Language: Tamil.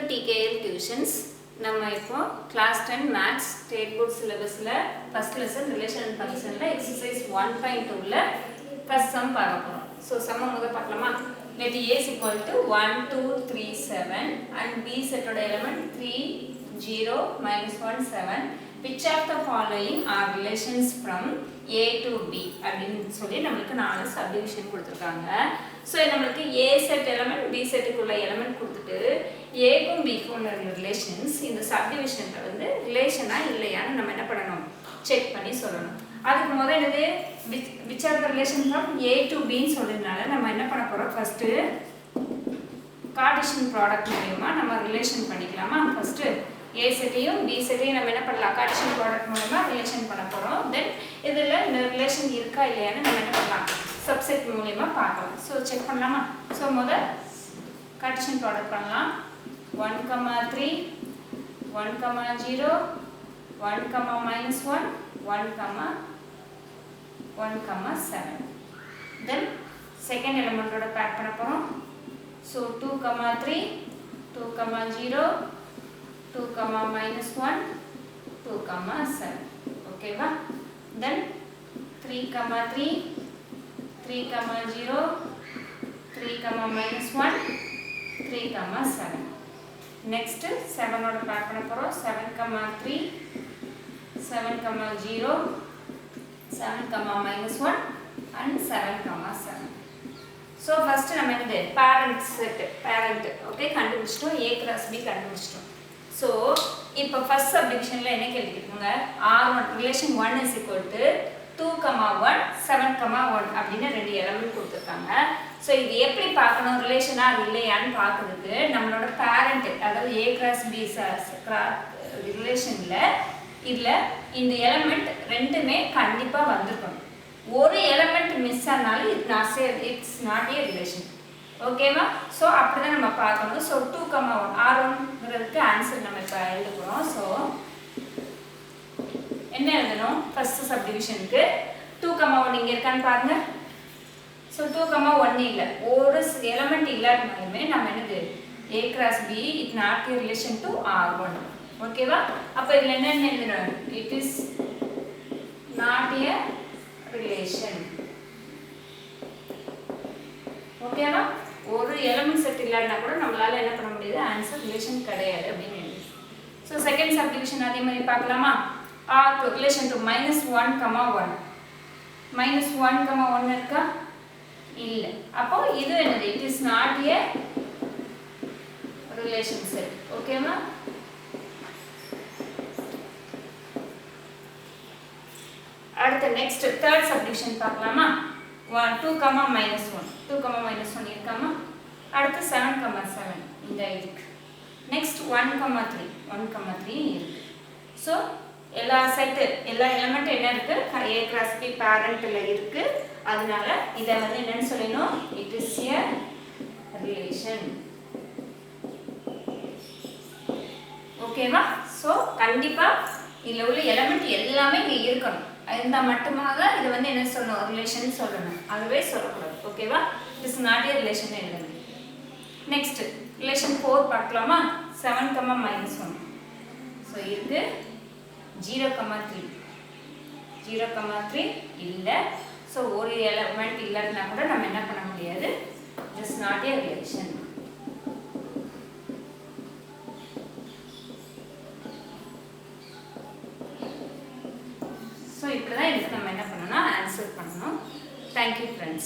TKL Tuitions. நம்ம இப்போ class 10 maths state board syllabusல first lesson relation and functionல exercise 1.2ல first sum பார்க்க போறோம். So sum முதல்ல பார்க்கலாமா? Let A is equal to 1 2 3 7 and B set ஓட element 3 0 minus 1 7. Which of the following are relations from A to B அப்படினு சொல்லி நமக்கு நாலு சப்டிவிஷன் கொடுத்திருக்காங்க. சோ நமக்கு A set element B set குள்ள element கொடுத்துட்டு A க்கும் B க்கும் உள்ள ரிலேஷன்ஸ் இந்த சப்டிவிஷன்ல வந்து ரிலேஷனா இல்லையான்னு நம்ம என்ன பண்ணணும் செக் பண்ணி சொல்லணும். அதுக்கு முதல்ல which are the relation from A to B ன்னு சொல்றதுனால நம்ம என்ன பண்ண போறோம் ஃபர்ஸ்ட் கார்ட்டீசியன் ப்ராடக்ட் மூலமா நம்ம ரிலேஷன் பண்ணிக்கலாமா ஃபர்ஸ்ட் A செட்டையும் B செட்டையும் நம்ம என்ன பண்ணலாம் கார்ட்டீசியன் ப்ராடக்ட் மூலமா ரிலேஷன் பண்ண போறோம். தென் இதுல இந்த ரிலேஷன் இருக்கா இல்லையான்னு நம்ம என்ன பண்ணலாம் சப்செட் மூலமா பார்க்கலாம். சோ செக் பண்ணலாமா? சோ முதல்ல கார்ட்டீசியன் ப்ராடக்ட் பண்ணலாம். 1 3 1 0 1 minus 1 1 1 7. Then second element ஓட பேக் பண்ண போறோம். So 2 3 2 0 2 minus 1 2 7. Okay va? Then 3 3 3 0 3 minus 1 3 7. Next 7 ஓட பேக் பண்ண போறோம். 7 3 7 0 7 minus 1 and 7 7. So first நம்ம என்னது parent set parent okay கண்டுபிடிச்சிட்டோம். A cross B கண்டுபிடிச்சிட்டோம். So இப்போ first subdivisionல என்ன கேள்விக்குங்க R1 relation 1 is equal to 2 1 7 1 அப்படின ரெண்டு எலிமெண்ட் கொடுத்திருக்காங்க. சோ இது எப்படி பார்க்கணும் ரிலேஷனா இல்லையான்னு பார்க்கிறதுக்கு நம்மளோட parent அதாவது A cross B ரிலேஷன்ல இதுல இந்த எலிமெண்ட் ரெண்டுமே கண்டிப்பா வந்திருக்கணும். ஒரு எலிமெண்ட் மிஸ் ஆனாலும் இட்ஸ் நாட் a ரிலேஷன். ஓகேவா? சோ அப்படிதான் நம்ம பார்க்கணும். சோ 2 1 R1ங்கிறதுக்கு ஆன்சர் நம்ம இப்ப எழுத போறோம். சோ என்ன எழுதணும் ஃபர்ஸ்ட் சப்டிவிஷனுக்கு 2 1 இங்க இருக்கான்னு பாருங்க. சோ 2 1 இல்ல ஒரு எலிமெண்ட் இல்லாதனாலுமே நம்ம என்னது A cross B it not a relation to R1. ஓகேவா? அப்ப இதுல என்ன எழுதணும் it is not a relation. ஓகேவா? ஒரு எலிமெண்ட் செட் இல்லனா கூட நம்மளால என்ன பண்ண முடியாது ஆன்சர் ரிலேஷன் கிடையாது அப்படினு எழுதி. சோ செகண்ட் சப்டிவிஷன் அதே மாதிரி பார்க்கலாமா? R to relation to -1 1 -1 1 இருக்கா இல்ல. அப்போ இது என்னது it is not a relation set. ஓகேவா? அடுத்து next third subdivision பார்க்கலாமா? 2 minus 1 இருக்காமா? அடுத்து 7 7 இந்த இருக்கு. next 1 3 இருக்கு. சோ எல்லா செட் எல்லா எலிமெண்ட் என்ன இருக்கு A cross B parentல இருக்கு. அதனால இத வந்து என்னன்னு சொல்லணும் it is a relation. ஓகேவா? சோ கண்டிப்பா இதுல உள்ள எலிமெண்ட் எல்லாமே இங்க இருக்கணும். இருந்தா மட்டுமாக இது வந்து என்ன சொல்லணும் ரிலேஷன் சொல்லணும். அதுவே சொல்லக்கூடாது. ஓகேவா? it is not a relation எழுதணும். நெக்ஸ்ட் ரிலேஷன் 4 பார்க்கலாமா? 7 minus 1. சோ இருக்கு 0 3 இல்ல. சோ ஒரு எலிமெண்ட் இல்லன்னா கூட நம்ம என்ன பண்ண முடியாது it is not a relation. So இப்படிதான் இதுக்கு நம்ம என்ன பண்ணனும்னா ஆன்சர் பண்ணனும். Thank you friends.